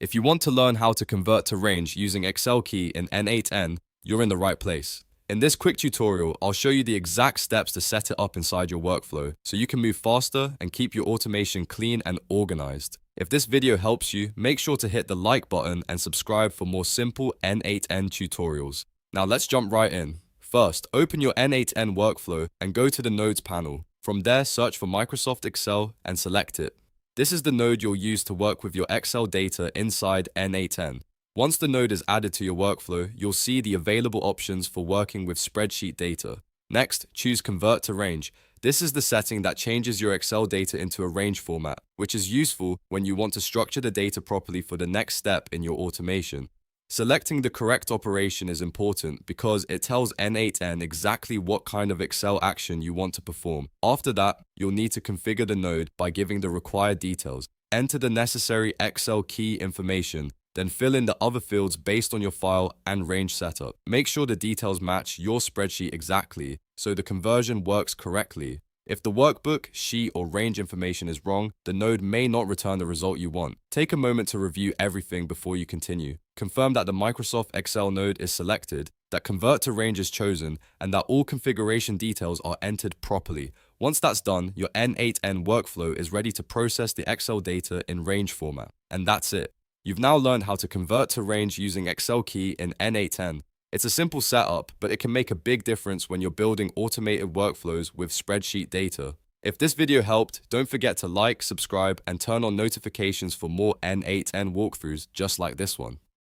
If you want to learn how to convert to range using Excel key in N8n, you're in the right place. In this quick tutorial, I'll show you the exact steps to set it up inside your workflow so you can move faster and keep your automation clean and organized. If this video helps you, make sure to hit the like button and subscribe for more simple N8n tutorials. Now let's jump right in. First, open your N8n workflow and go to the Nodes panel. From there, search for Microsoft Excel and select it. This is the node you'll use to work with your Excel data inside N8n. Once the node is added to your workflow, you'll see the available options for working with spreadsheet data. Next, choose Convert to Range. This is the setting that changes your Excel data into a range format, which is useful when you want to structure the data properly for the next step in your automation. Selecting the correct operation is important because it tells N8n exactly what kind of Excel action you want to perform. After that, you'll need to configure the node by giving the required details. Enter the necessary Excel key information, then fill in the other fields based on your file and range setup. Make sure the details match your spreadsheet exactly so the conversion works correctly. If the workbook, sheet, or range information is wrong, the node may not return the result you want. Take a moment to review everything before you continue. Confirm that the Microsoft Excel node is selected, that Convert to Range is chosen, and that all configuration details are entered properly. Once that's done, your N8n workflow is ready to process the Excel data in range format. And that's it. You've now learned how to convert to range using Excel key in N8n. It's a simple setup, but it can make a big difference when you're building automated workflows with spreadsheet data. If this video helped, don't forget to like, subscribe, and turn on notifications for more N8n walkthroughs just like this one.